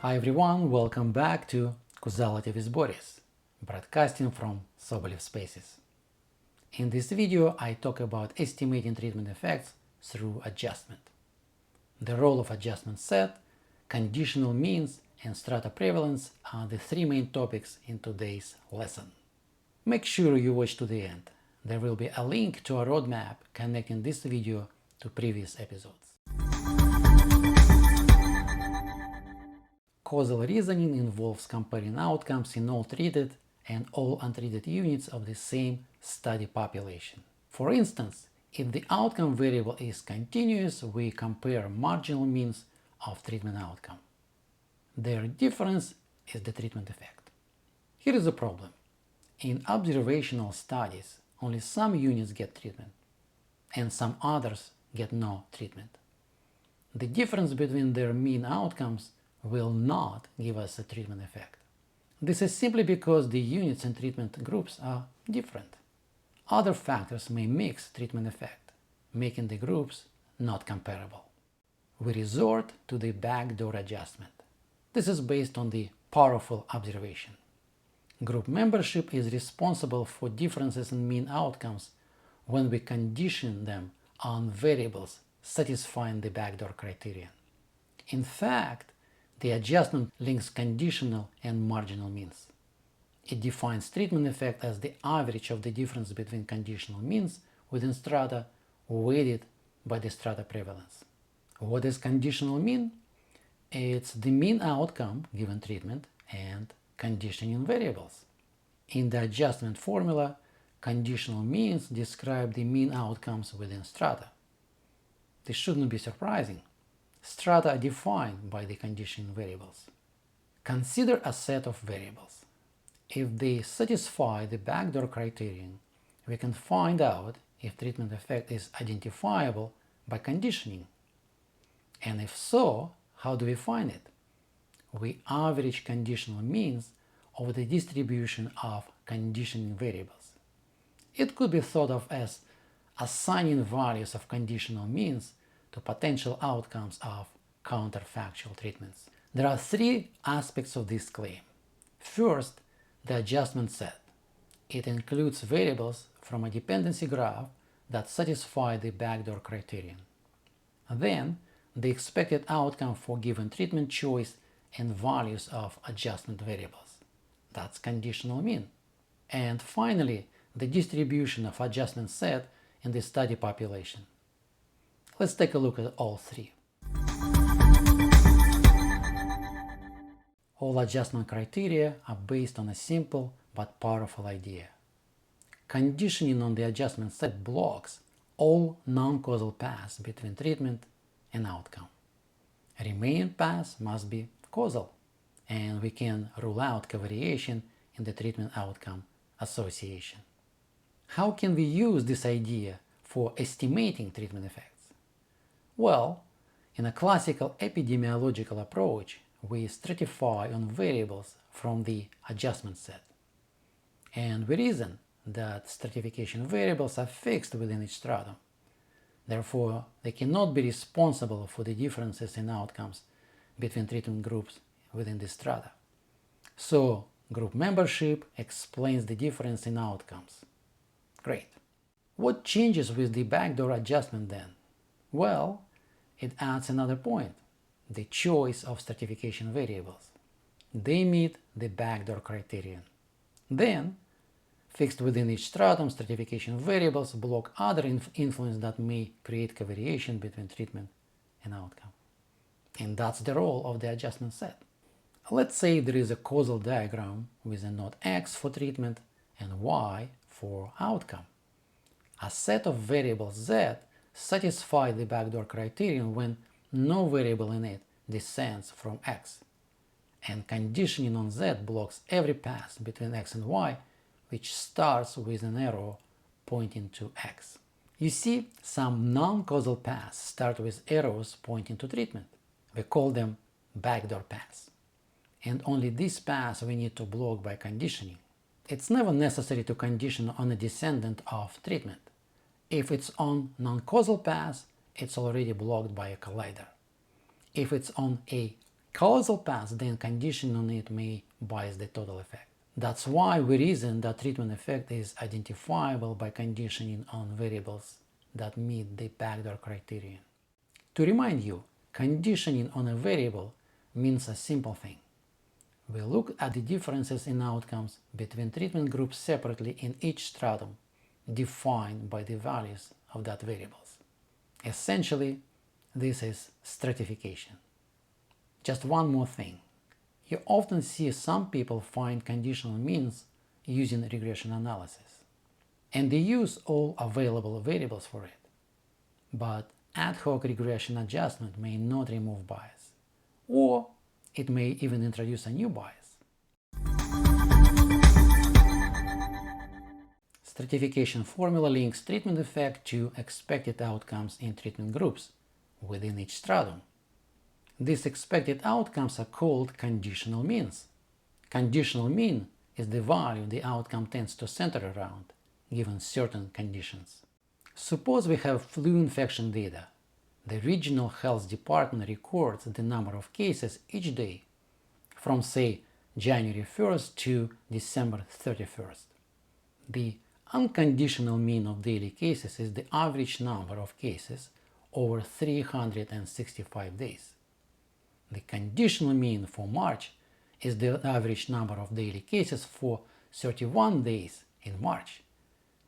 Hi everyone, welcome back to Causality with Boris, broadcasting from Sobolev Spaces. In this video I talk about estimating treatment effects through adjustment. The role of adjustment set, conditional means, and strata prevalence are the three main topics in today's lesson. Make sure you watch to the end. There will be a link to a roadmap connecting this video to previous episodes. Causal reasoning involves comparing outcomes in all treated and all untreated units of the same study population. For instance, if the outcome variable is continuous, we compare marginal means of treatment outcome. Their difference is the treatment effect. Here is the problem. In observational studies, only some units get treatment, and some others get no treatment. The difference between their mean outcomes will not give us a treatment effect. This is simply because the units and treatment groups are different. Other factors may mix treatment effect, making the groups not comparable. We resort to the backdoor adjustment. This is based on the powerful observation. Group membership is responsible for differences in mean outcomes when we condition them on variables satisfying the backdoor criterion. In fact, the adjustment links conditional and marginal means. It defines treatment effect as the average of the difference between conditional means within strata weighted by the strata prevalence. What does conditional mean? It's the mean outcome given treatment and conditioning variables. In the adjustment formula, conditional means describe the mean outcomes within strata. This shouldn't be surprising. Strata are defined by the conditioning variables. Consider a set of variables. If they satisfy the backdoor criterion, we can find out if treatment effect is identifiable by conditioning. And if so, how do we find it? We average conditional means over the distribution of conditioning variables. It could be thought of as assigning values of conditional means to potential outcomes of counterfactual treatments. There are three aspects of this claim. First, the adjustment set. It includes variables from a dependency graph that satisfy the backdoor criterion. Then, the expected outcome for given treatment choice and values of adjustment variables. That's conditional mean. And finally, the distribution of adjustment set in the study population. Let's take a look at all three. All adjustment criteria are based on a simple but powerful idea. Conditioning on the adjustment set blocks all non-causal paths between treatment and outcome. Remaining paths must be causal, and we can rule out covariation in the treatment outcome association. How can we use this idea for estimating treatment effects? Well, in a classical epidemiological approach, we stratify on variables from the adjustment set. And we reason that stratification variables are fixed within each stratum. Therefore, they cannot be responsible for the differences in outcomes between treatment groups within the strata. So, group membership explains the difference in outcomes. Great. What changes with the backdoor adjustment then? Well, it adds another point, the choice of stratification variables. They meet the backdoor criterion. Then, fixed within each stratum, stratification variables block other influence that may create covariation between treatment and outcome. And that's the role of the adjustment set. Let's say there is a causal diagram with a node X for treatment and Y for outcome. A set of variables Z satisfy the backdoor criterion when no variable in it descends from X, and conditioning on Z blocks every path between X and Y which starts with an arrow pointing to X. You see, some non-causal paths start with arrows pointing to treatment. We call them backdoor paths. And only these paths we need to block by conditioning. It's never necessary to condition on a descendant of treatment. If it's on non-causal path, it's already blocked by a collider. If it's on a Causal paths then conditioned on it may bias the total effect. That's why we reason that treatment effect is identifiable by conditioning on variables that meet the backdoor criterion. To remind you, conditioning on a variable means a simple thing. We look at the differences in outcomes between treatment groups separately in each stratum, defined by the values of that variables. Essentially, this is stratification. Just one more thing. You often see some people find conditional means using regression analysis, and they use all available variables for it. But ad hoc regression adjustment may not remove bias, or it may even introduce a new bias. Stratification formula links treatment effect to expected outcomes in treatment groups within each stratum. These expected outcomes are called conditional means. Conditional mean is the value the outcome tends to center around, given certain conditions. Suppose we have flu infection data. The regional health department records the number of cases each day from, say, January 1st to December 31st. The unconditional mean of daily cases is the average number of cases over 365 days. The conditional mean for March is the average number of daily cases for 31 days in March,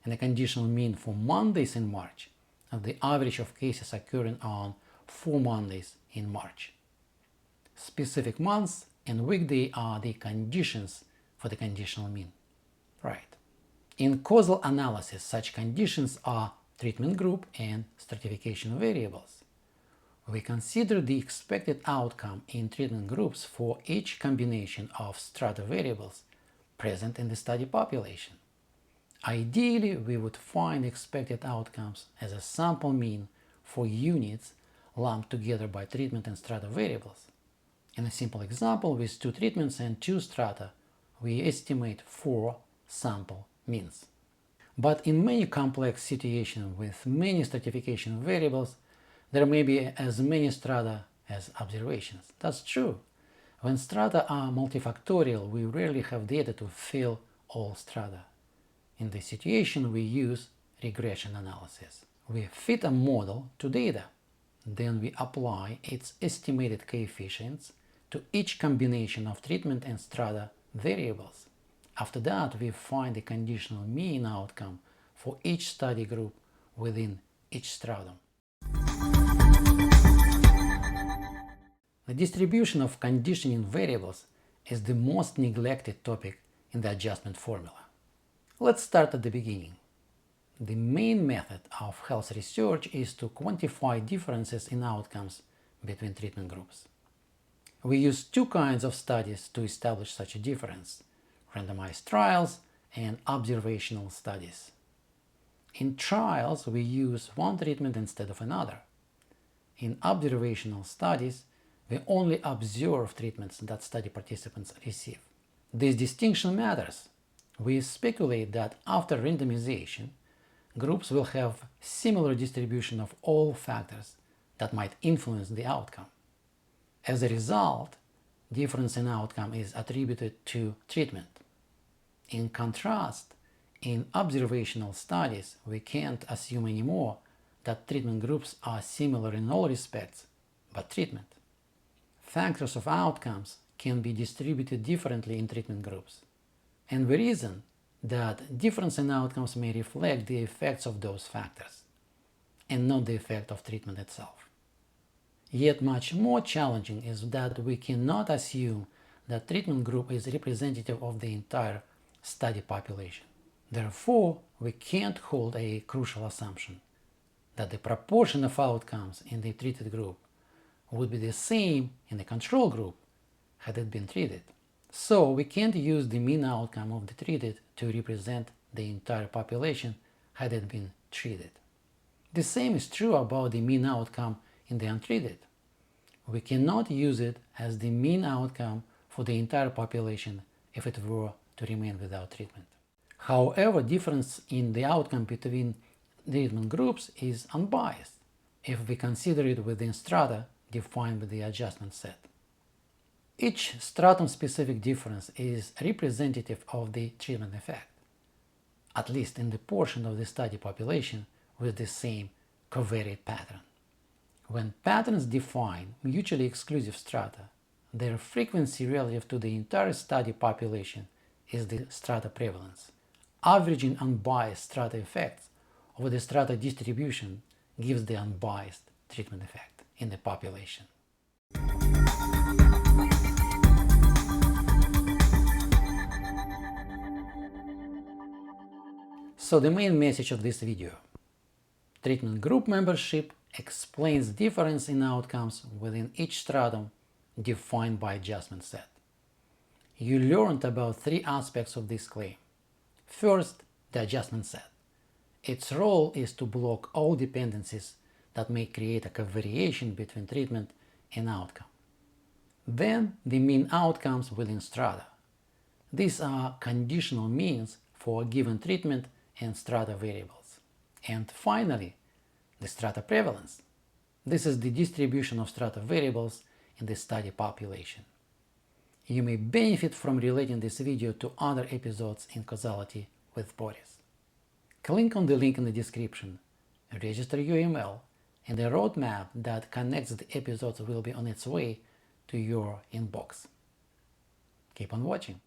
and the conditional mean for Mondays in March is the average of cases occurring on 4 Mondays in March. Specific months and weekday are the conditions for the conditional mean. Right. In causal analysis, such conditions are treatment group and stratification variables. We consider the expected outcome in treatment groups for each combination of strata variables present in the study population. Ideally, we would find expected outcomes as a sample mean for units lumped together by treatment and strata variables. In a simple example with 2 treatments and 2 strata, we estimate 4 sample means. But in many complex situations with many stratification variables, there may be as many strata as observations. That's true. When strata are multifactorial, we rarely have data to fill all strata. In this situation, we use regression analysis. We fit a model to data. Then we apply its estimated coefficients to each combination of treatment and strata variables. After that, we find the conditional mean outcome for each study group within each stratum. The distribution of conditioning variables is the most neglected topic in the adjustment formula. Let's start at the beginning. The main method of health research is to quantify differences in outcomes between treatment groups. We use 2 kinds of studies to establish such a difference: randomized trials and observational studies. In trials, we use one treatment instead of another. In observational studies, we only observe treatments that study participants receive. This distinction matters. We speculate that after randomization, groups will have similar distribution of all factors that might influence the outcome. As a result, difference in outcome is attributed to treatment. In contrast, in observational studies, we can't assume anymore that treatment groups are similar in all respects, but treatment. Factors of outcomes can be distributed differently in treatment groups, and we reason that difference in outcomes may reflect the effects of those factors, and not the effect of treatment itself. Yet much more challenging is that we cannot assume that treatment group is representative of the entire study population. Therefore, we can't hold a crucial assumption that the proportion of outcomes in the treated group would be the same in the control group had it been treated. So we can't use the mean outcome of the treated to represent the entire population had it been treated. The same is true about the mean outcome in the untreated. We cannot use it as the mean outcome for the entire population if it were to remain without treatment. However, difference in the outcome between treatment groups is unbiased if we consider it within strata defined by the adjustment set. Each stratum-specific difference is representative of the treatment effect, at least in the portion of the study population with the same covariate pattern. When patterns define mutually exclusive strata, their frequency relative to the entire study population is the strata prevalence. Averaging unbiased strata effects over the strata distribution gives the unbiased treatment effect in the population. So the main message of this video: treatment group membership explains difference in outcomes within each stratum defined by adjustment set. You learned about three aspects of this claim. First, the adjustment set. Its role is to block all dependencies that may create a covariation between treatment and outcome. Then, the mean outcomes within strata. These are conditional means for a given treatment and strata variables. And finally, the strata prevalence. This is the distribution of strata variables in the study population. You may benefit from relating this video to other episodes in Causality with Boris. Click on the link in the description, register your email, and the roadmap that connects the episodes will be on its way to your inbox. Keep on watching.